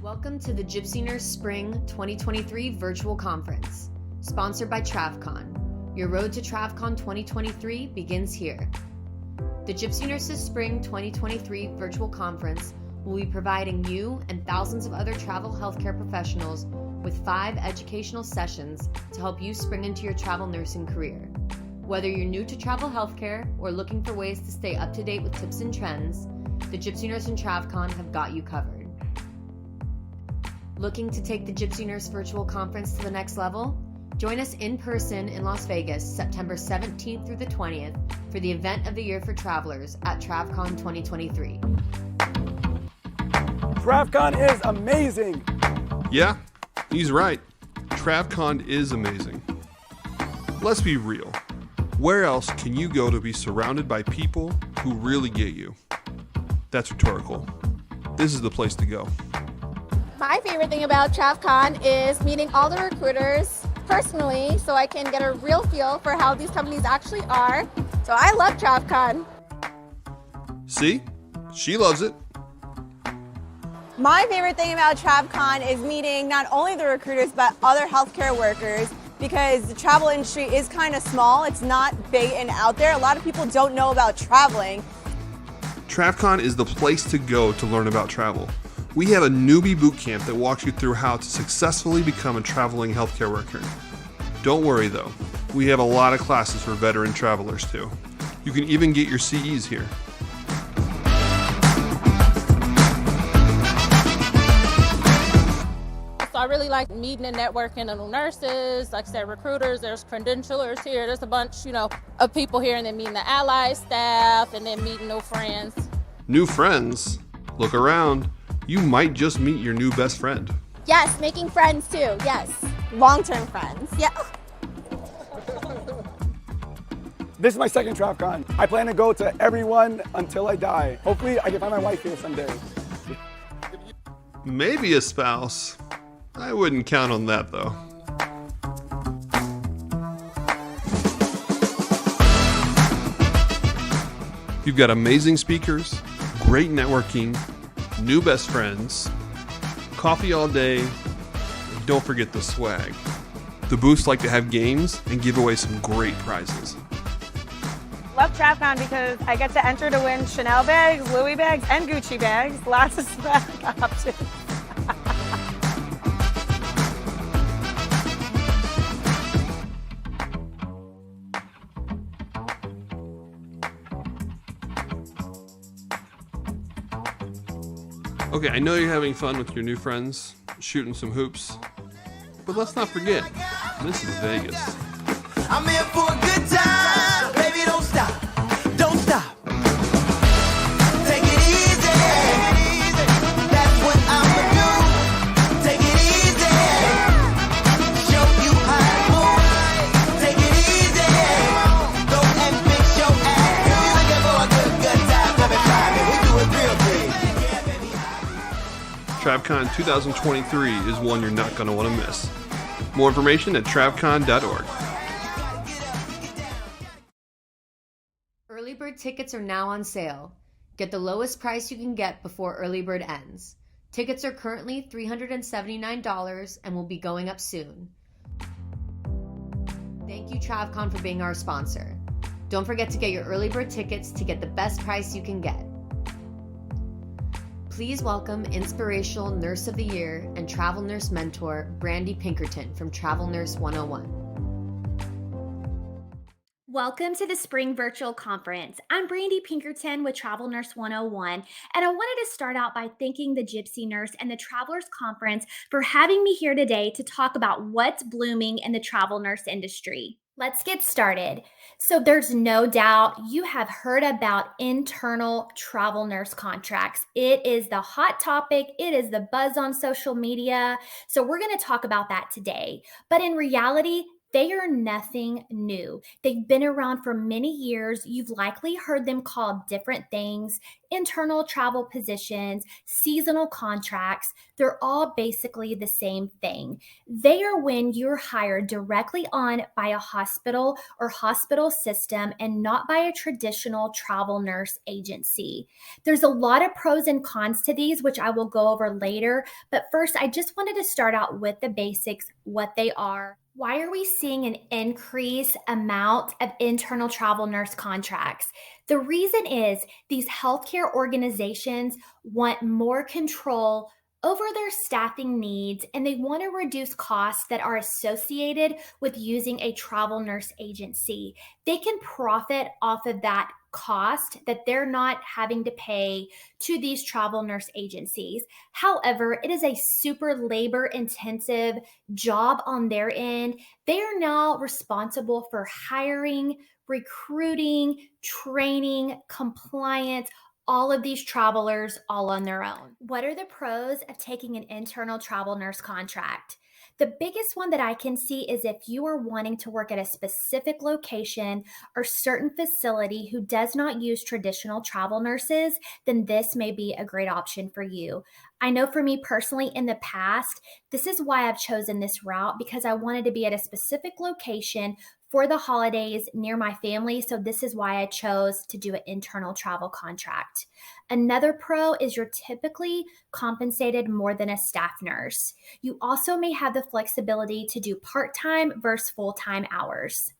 Welcome to the Gypsy Nurse Spring 2023 Virtual Conference, sponsored by TravCon. Your road to TravCon 2023 begins here. The Gypsy Nurses Spring 2023 Virtual Conference will be providing you and thousands of other travel healthcare professionals with 5 educational sessions to help you spring into your travel nursing career. Whether you're new to travel healthcare or looking for ways to stay up to date with tips and trends, the Gypsy Nurse and TravCon have got you covered. Looking to take the Gypsy Nurse Virtual Conference to the next level? Join us in person in Las Vegas, September 17th through the 20th for the event of the year for travelers at TravCon 2023. TravCon is amazing. Yeah, he's right. TravCon is amazing. Let's be real. Where else can you go to be surrounded by people who really get you? That's rhetorical. This is the place to go. My favorite thing about TravCon is meeting all the recruiters personally so I can get a real feel for how these companies actually are. So I love TravCon. See? She loves it. My favorite thing about TravCon is meeting not only the recruiters but other healthcare workers, because the travel industry is kind of small. It's not big and out there. A lot of people don't know about traveling. TravCon is the place to go to learn about travel. We have a newbie boot camp that walks you through how to successfully become a traveling healthcare worker. Don't worry though, we have a lot of classes for veteran travelers too. You can even get your CEs here. So I really like meeting and networking of nurses, like I said, recruiters, there's credentialers here, there's a bunch, of people here, and then meeting the allied staff, and then meeting new friends. New friends? Look around. You might just meet your new best friend. Yes, making friends too, yes. Long-term friends. Yeah. This is my second TravCon. I plan to go to every one until I die. Hopefully I can find my wife here someday. Maybe a spouse. I wouldn't count on that though. You've got amazing speakers, great networking, new best friends, coffee all day, and don't forget the swag. The booths like to have games and give away some great prizes. Love TravCon because I get to enter to win Chanel bags, Louis bags, and Gucci bags. Lots of swag options. Okay, I know you're having fun with your new friends, shooting some hoops, but let's not forget, this is Vegas. I'm here for a good time, baby, don't stop, don't stop. Take it easy, that's what I'ma do. Take it easy, show you how to move. Take it easy, go and fix your ass. If you're looking for a good time, come and try me, we do it real big. TravCon 2023 is one you're not going to want to miss. More information at travcon.org. Early bird tickets are now on sale. Get the lowest price you can get before early bird ends. Tickets are currently $379 and will be going up soon. Thank you, TravCon, for being our sponsor. Don't forget to get your early bird tickets to get the best price you can get. Please welcome Inspirational Nurse of the Year and Travel Nurse Mentor, Brandy Pinkerton from Travel Nurse 101. Welcome to the Spring Virtual Conference. I'm Brandy Pinkerton with Travel Nurse 101, and I wanted to start out by thanking the Gypsy Nurse and the Travelers Conference for having me here today to talk about what's blooming in the travel nurse industry. Let's get started. So there's no doubt you have heard about internal travel nurse contracts. It is the hot topic. It is the buzz on social media. So we're going to talk about that today. But in reality, They are nothing new. They've been around for many years. You've likely heard them called different things: internal travel positions, seasonal contracts. They're all basically the same thing. They are when you're hired directly on by a hospital or hospital system and not by a traditional travel nurse agency. There's a lot of pros and cons to these, which I will go over later. But first, I just wanted to start out with the basics, what they are. Why are we seeing an increased amount of internal travel nurse contracts? The reason is these healthcare organizations want more control over their staffing needs, and they want to reduce costs that are associated with using a travel nurse agency. They can profit off of that cost that they're not having to pay to these travel nurse agencies. However, it is a super labor intensive job on their end. They are now responsible for hiring, recruiting, training, compliance, all of these travelers all on their own. What are the pros of taking an internal travel nurse contract? The biggest one that I can see is if you are wanting to work at a specific location or certain facility who does not use traditional travel nurses, then this may be a great option for you. I know for me personally in the past, this is why I've chosen this route, because I wanted to be at a specific location for the holidays near my family. So this is why I chose to do an internal travel contract. Another pro is you're typically compensated more than a staff nurse. You also may have the flexibility to do part-time versus full-time hours.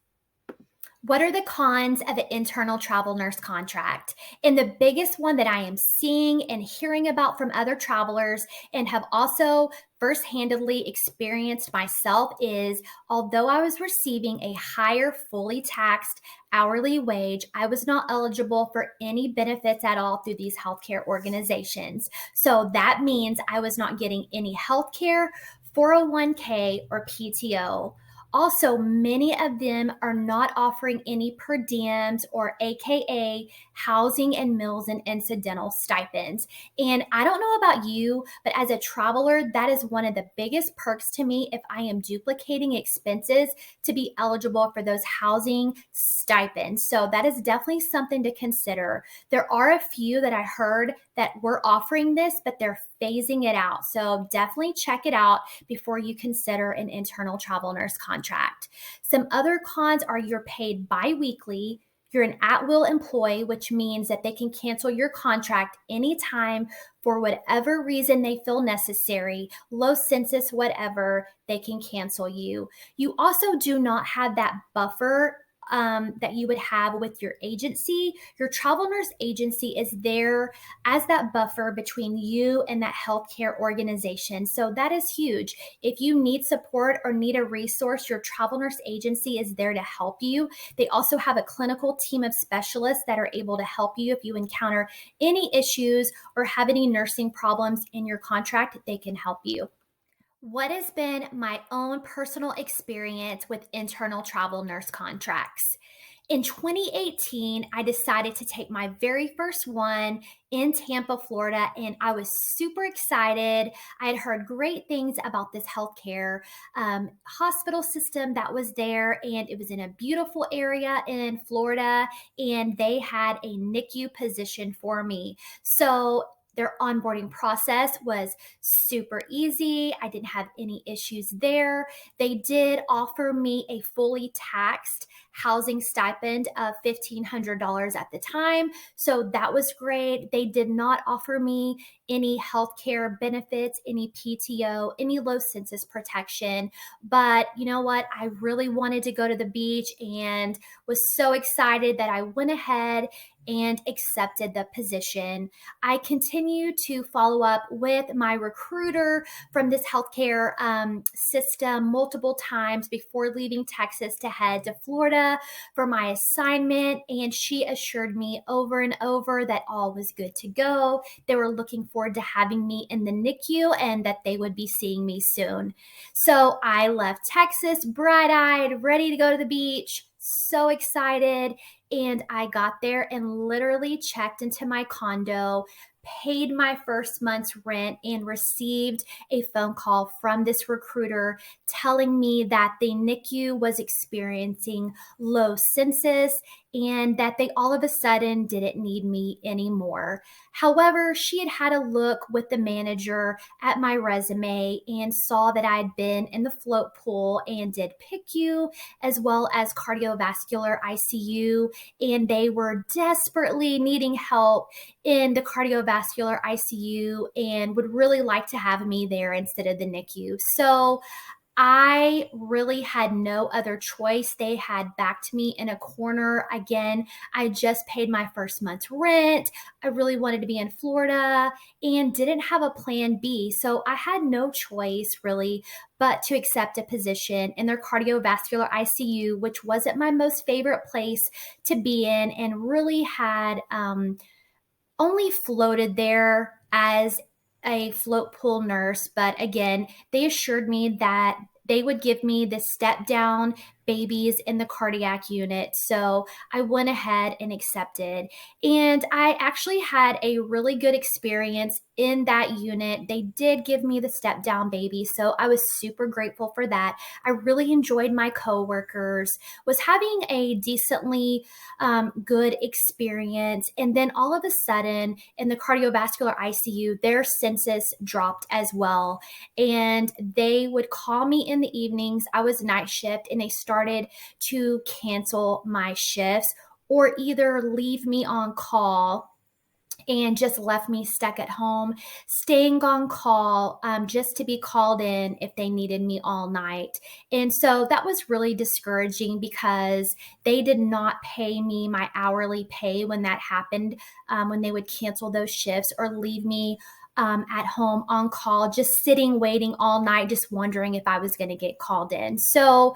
What are the cons of an internal travel nurse contract? And the biggest one that I am seeing and hearing about from other travelers and have also first-handedly experienced myself is, although I was receiving a higher fully taxed hourly wage, I was not eligible for any benefits at all through these healthcare organizations. So that means I was not getting any healthcare, 401k, or PTO. Also, many of them are not offering any per diems or AKA housing and meals and incidental stipends. And I don't know about you, but as a traveler, that is one of the biggest perks to me if I am duplicating expenses to be eligible for those housing stipends. So that is definitely something to consider. There are a few that I heard that were offering this, but they're phasing it out. So definitely check it out before you consider an internal travel nurse contract. Some other cons are you're paid bi-weekly. You're an at-will employee, which means that they can cancel your contract anytime for whatever reason they feel necessary, low census, whatever, they can cancel you. You also do not have that buffer that you would have with your agency. Your travel nurse agency is there as that buffer between you and that healthcare organization. So that is huge. If you need support or need a resource, your travel nurse agency is there to help you. They also have a clinical team of specialists that are able to help you if you encounter any issues or have any nursing problems in your contract. They can help you. What has been my own personal experience with internal travel nurse contracts? In 2018, I decided to take my very first one in Tampa, Florida, and I was super excited. I had heard great things about this healthcare hospital system that was there, and it was in a beautiful area in Florida, and they had a NICU position for me. So their onboarding process was super easy. I didn't have any issues there. They did offer me a fully taxed housing stipend of $1,500 at the time. So that was great. They did not offer me any healthcare benefits, any PTO, any low census protection. But you know what? I really wanted to go to the beach and was so excited that I went ahead and accepted the position. I continue to follow up with my recruiter from this healthcare system multiple times before leaving Texas to head to Florida for my assignment, and she assured me over and over that all was good to go. They were looking forward to having me in the NICU and that they would be seeing me soon. So I left Texas bright-eyed, ready to go to the beach, so excited. And I got there and literally checked into my condo, paid my first month's rent, and received a phone call from this recruiter telling me that the NICU was experiencing low census and that they all of a sudden didn't need me anymore. However, she had had a look with the manager at my resume and saw that I'd been in the float pool and did PICU as well as cardiovascular ICU, and they were desperately needing help in the cardiovascular ICU and would really like to have me there instead of the NICU. So I really had no other choice. They had backed me in a corner. Again, I just paid my first month's rent. I really wanted to be in Florida and didn't have a plan B. So I had no choice really but to accept a position in their cardiovascular ICU, which wasn't my most favorite place to be in, and really had only floated there as a float pool nurse. But again, they assured me that they would give me the step down babies in the cardiac unit. So I went ahead and accepted. And I actually had a really good experience in that unit. They did give me the step down baby. So I was super grateful for that. I really enjoyed my coworkers, was having a decently good experience. And then all of a sudden in the cardiovascular ICU, their census dropped as well. And they would call me in the evenings. I was night shift, and they started to cancel my shifts or either leave me on call and just left me stuck at home, staying on call just to be called in if they needed me all night. And so that was really discouraging because they did not pay me my hourly pay when that happened, when they would cancel those shifts or leave me at home on call, just sitting, waiting all night, just wondering if I was going to get called in. So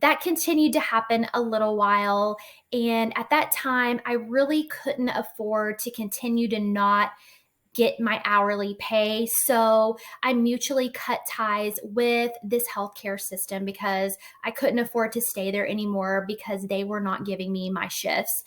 that continued to happen a little while. And at that time, I really couldn't afford to continue to not get my hourly pay. So I mutually cut ties with this healthcare system because I couldn't afford to stay there anymore because they were not giving me my shifts.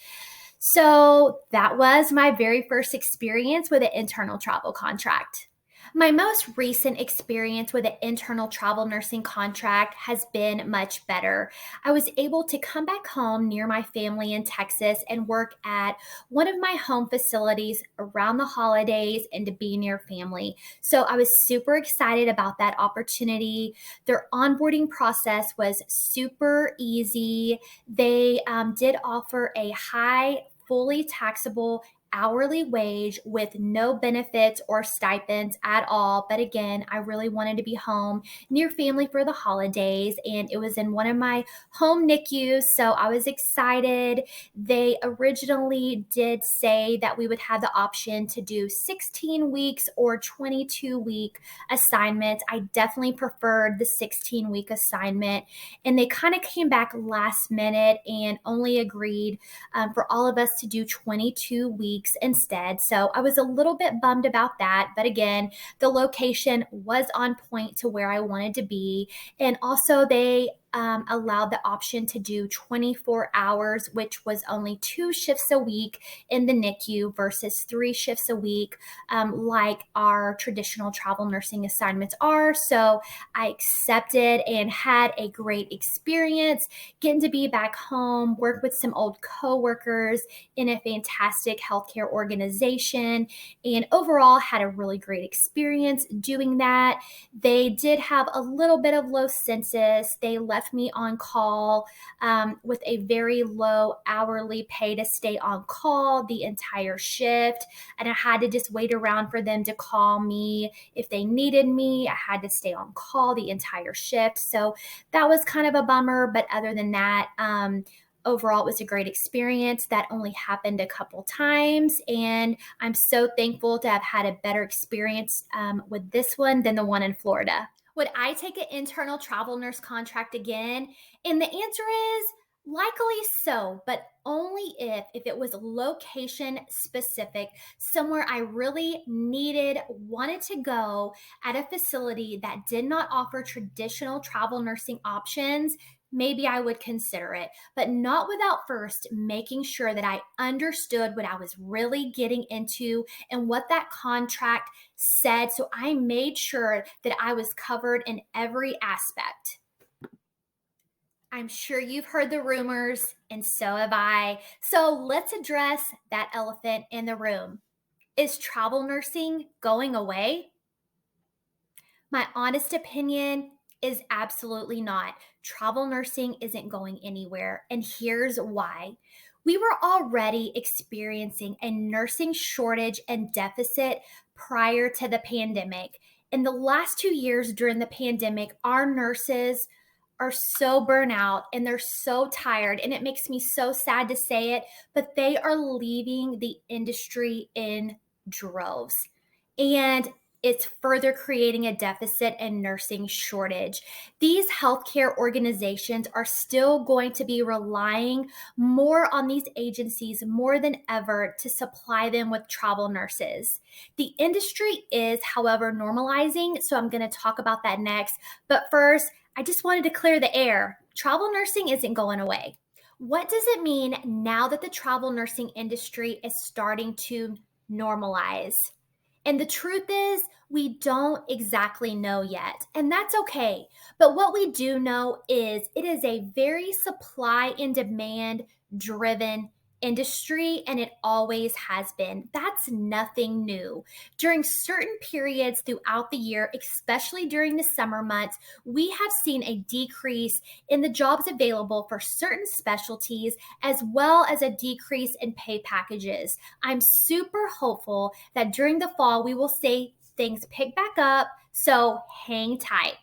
So that was my very first experience with an internal travel contract. My most recent experience with an internal travel nursing contract has been much better. I was able to come back home near my family in Texas and work at one of my home facilities around the holidays and to be near family. So I was super excited about that opportunity. Their onboarding process was super easy. They did offer a high, fully taxable hourly wage with no benefits or stipends at all. But again, I really wanted to be home near family for the holidays, and it was in one of my home NICUs, so I was excited. They originally did say that we would have the option to do 16 weeks or 22-week assignments. I definitely preferred the 16-week assignment, and they kind of came back last minute and only agreed for all of us to do 22 weeks instead. So I was a little bit bummed about that. But again, the location was on point to where I wanted to be. And also they allowed the option to do 24 hours, which was only 2 shifts a week in the NICU versus 3 shifts a week, like our traditional travel nursing assignments are. So I accepted and had a great experience getting to be back home, work with some old coworkers in a fantastic healthcare organization, and overall had a really great experience doing that. They did have a little bit of low census. They left me on call with a very low hourly pay to stay on call the entire shift. And I had to just wait around for them to call me if they needed me. I had to stay on call the entire shift. So that was kind of a bummer. But other than that, overall, it was a great experience. That only happened a couple times. And I'm so thankful to have had a better experience with this one than the one in Florida. Would I take an internal travel nurse contract again? And the answer is likely so, but only if it was location specific, somewhere I really wanted to go at a facility that did not offer traditional travel nursing options maybe I would consider it, but not without first making sure that I understood what I was really getting into and what that contract said. So I made sure that I was covered in every aspect. I'm sure you've heard the rumors, and so have I. So let's address that elephant in the room. Is travel nursing going away? My honest opinion is absolutely not. Travel nursing isn't going anywhere, and here's why. We were already experiencing a nursing shortage and deficit prior to the pandemic. In the last 2 years during the pandemic, our nurses are so burnt out and they're so tired, and it makes me so sad to say it, but they are leaving the industry in droves. And it's further creating a deficit and nursing shortage. These healthcare organizations are still going to be relying more on these agencies more than ever to supply them with travel nurses. The industry is, however, normalizing, so I'm going to talk about that next. But first, I just wanted to clear the air. Travel nursing isn't going away. What does it mean now that the travel nursing industry is starting to normalize? And the truth is, we don't exactly know yet, and that's okay. But what we do know is it is a very supply and demand driven industry, and it always has been. That's nothing new. During certain periods throughout the year, especially during the summer months, we have seen a decrease in the jobs available for certain specialties, as well as a decrease in pay packages. I'm super hopeful that during the fall, we will see things pick back up, so hang tight.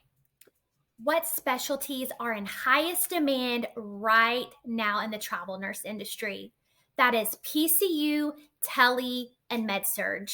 What specialties are in highest demand right now in the travel nurse industry? That is PCU, tele, and med-surg.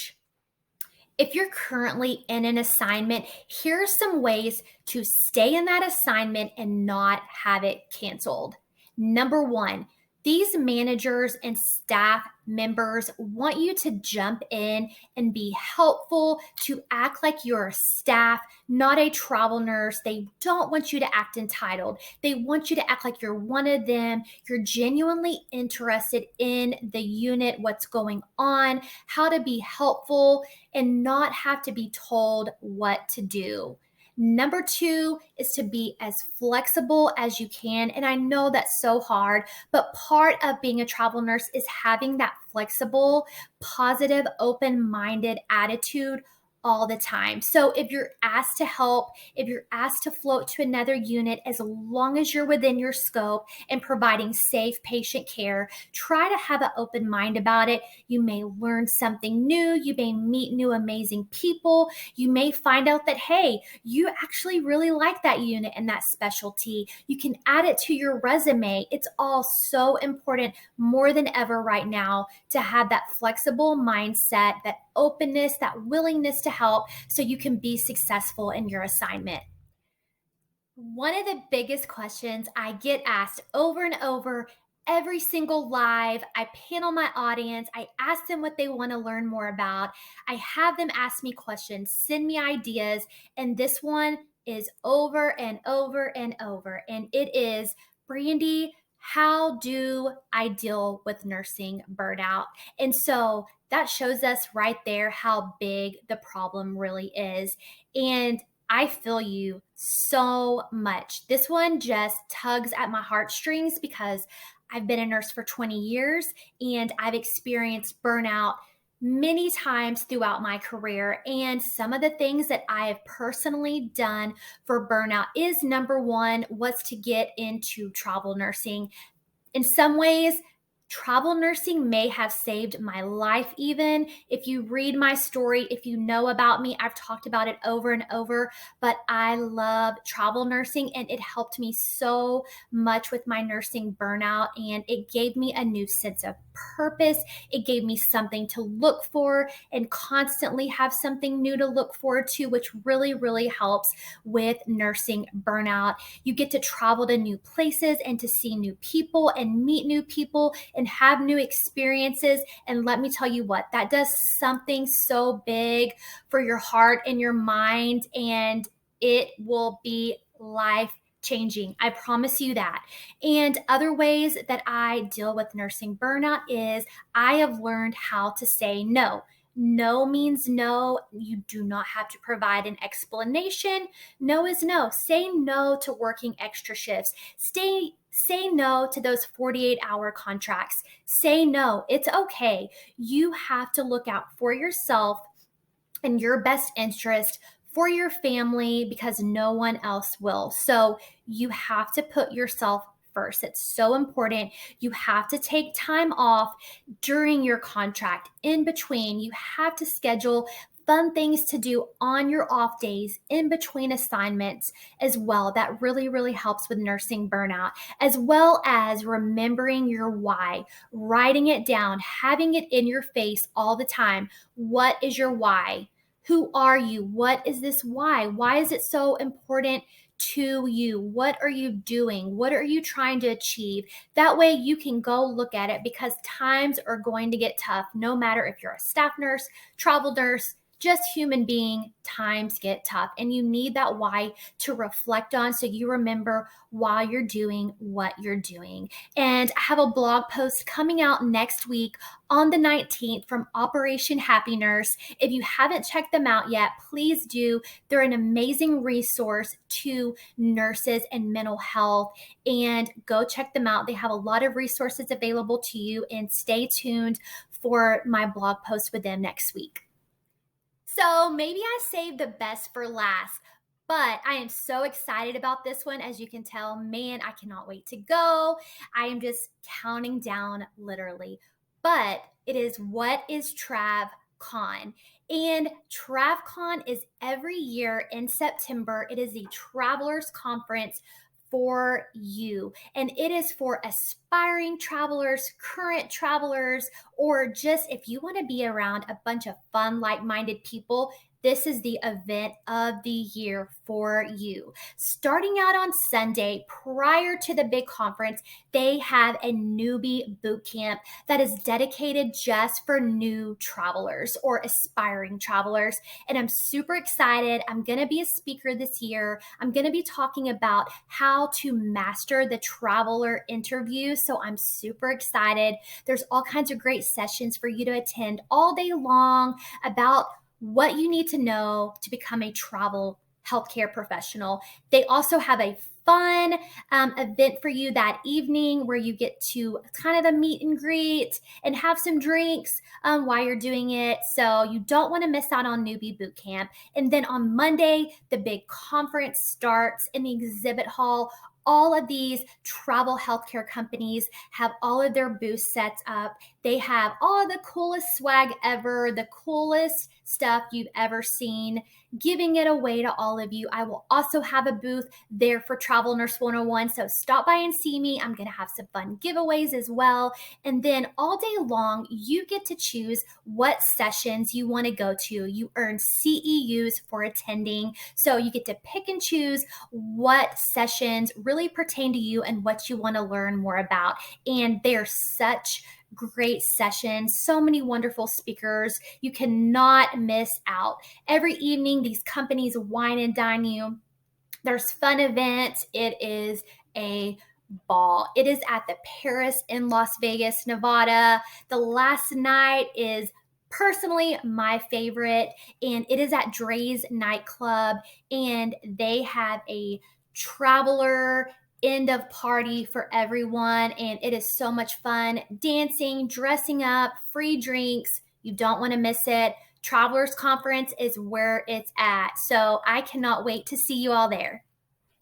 If you're currently in an assignment, here are some ways to stay in that assignment and not have it canceled. Number one, these managers and staff members want you to jump in and be helpful, to act like you're a staff, not a travel nurse. They don't want you to act entitled. They want you to act like you're one of them. You're genuinely interested in the unit, what's going on, how to be helpful, and not have to be told what to do. Number two is to be as flexible as you can. And I know that's so hard, but part of being a travel nurse is having that flexible, positive, open-minded attitude all the time. So if you're asked to help, if you're asked to float to another unit, as long as you're within your scope and providing safe patient care, try to have an open mind about it. You may learn something new. You may meet new amazing people. You may find out that, hey, you actually really like that unit and that specialty. You can add it to your resume. It's all so important more than ever right now to have that flexible mindset, that openness, that willingness to help so you can be successful in your assignment. One of the biggest questions I get asked over and over every single live, I panel my audience, I ask them what they want to learn more about, I have them ask me questions, send me ideas, and this one is over and over and over, and it is, Brandy, how do I deal with nursing burnout? And so that shows us right there how big the problem really is. And I feel you so much. This one just tugs at my heartstrings because I've been a nurse for 20 years and I've experienced burnout many times throughout my career. And some of the things that I have personally done for burnout is, number one, was to get into travel nursing. In some ways, travel nursing may have saved my life even. If you read my story, if you know about me, I've talked about it over and over, but I love travel nursing and it helped me so much with my nursing burnout, and it gave me a new sense of purpose. It gave me something to look for and constantly have something new to look forward to, which really, really helps with nursing burnout. You get to travel to new places and to see new people and meet new people and have new experiences. And let me tell you what, that does something so big for your heart and your mind, and it will be life changing. I promise you that. And other ways that I deal with nursing burnout is I have learned how to say no. No means no. You do not have to provide an explanation. No is no. Say no to working extra shifts. Say no to those 48-hour contracts. Say no. It's okay. You have to look out for yourself and your best interest for your family because no one else will. So you have to put yourself first. It's so important. You have to take time off during your contract, in between. You have to schedule fun things to do on your off days in between assignments as well. That really, really helps with nursing burnout, as well as remembering your why, writing it down, having it in your face all the time. What is your why? Who are you? What is this why? Why is it so important to you? What are you doing? What are you trying to achieve? That way you can go look at it, because times are going to get tough no matter if you're a staff nurse, travel nurse, just human being. Times get tough and you need that why to reflect on so you remember why you're doing what you're doing. And I have a blog post coming out next week on the 19th from Operation Happy Nurse. If you haven't checked them out yet, please do. They're an amazing resource to nurses and mental health, and go check them out. They have a lot of resources available to you, and stay tuned for my blog post with them next week. So maybe I saved the best for last, but I am so excited about this one. As you can tell, man, I cannot wait to go. I am just counting down literally. But it is, what is TravCon? And TravCon is every year in September. It is the travelers conference for you. And it is for aspiring travelers, current travelers, or just if you want to be around a bunch of fun, like-minded people. This is the event of the year for you. Starting out on Sunday, prior to the big conference, they have a newbie boot camp that is dedicated just for new travelers or aspiring travelers. And I'm super excited. I'm going to be a speaker this year. I'm going to be talking about how to master the traveler interview. So I'm super excited. There's all kinds of great sessions for you to attend all day long about what you need to know to become a travel healthcare professional. They also have a fun event for you that evening where you get to kind of the meet and greet and have some drinks while you're doing it. So you don't want to miss out on newbie boot camp. And then on Monday, the big conference starts in the exhibit hall. All of these travel healthcare companies have all of their booths set up. They have all the coolest swag ever, the coolest stuff you've ever seen, giving it away to all of you. I will also have a booth there for Travel Nurse 101. So stop by and see me. I'm going to have some fun giveaways as well. And then all day long, you get to choose what sessions you want to go to. You earn CEUs for attending. So you get to pick and choose what sessions really pertain to you and what you want to learn more about. And they're such great sessions, so many wonderful speakers. You cannot miss out. Every evening, these companies wine and dine you. There's fun events. It is a ball. It is at the Paris in Las Vegas, Nevada. The last night is personally my favorite, and it is at Dre's nightclub, and they have a traveler end of party for everyone, and it is so much fun. Dancing, dressing up, free drinks. You don't want to miss it. Travelers Conference is where it's at. So I cannot wait to see you all there.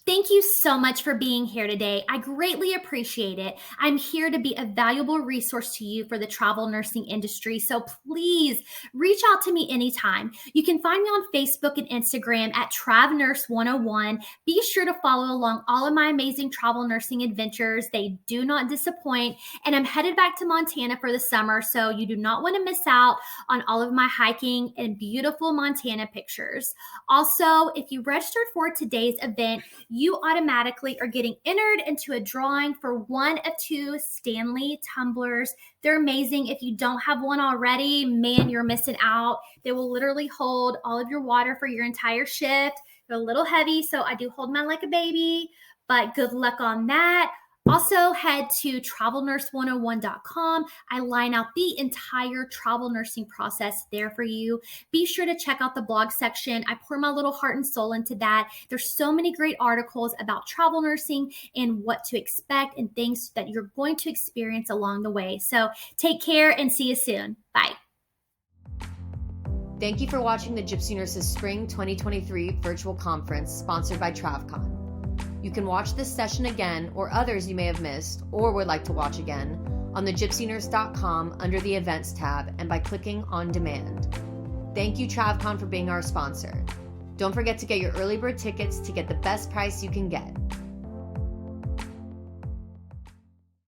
Thank you so much for being here today. I greatly appreciate it. I'm here to be a valuable resource to you for the travel nursing industry, so please reach out to me anytime. You can find me on Facebook and Instagram at TravNurse101. Be sure to follow along all of my amazing travel nursing adventures. They do not disappoint, and I'm headed back to Montana for the summer, so you do not want to miss out on all of my hiking and beautiful Montana pictures. Also, if you registered for today's event, you automatically are getting entered into a drawing for one of 2 Stanley tumblers. They're amazing. If you don't have one already, man, you're missing out. They will literally hold all of your water for your entire shift. They're a little heavy, so I do hold mine like a baby, but good luck on that. Also, head to travelnurse101.com. I line out the entire travel nursing process there for you. Be sure to check out the blog section. I pour my little heart and soul into that. There's so many great articles about travel nursing and what to expect and things that you're going to experience along the way. So take care and see you soon. Bye. Thank you for watching the Gypsy Nurses Spring 2023 virtual conference sponsored by TravCon. You can watch this session again or others you may have missed or would like to watch again on thegypsynurse.com under the Events tab and by clicking On Demand. Thank you, TravCon, for being our sponsor. Don't forget to get your early bird tickets to get the best price you can get.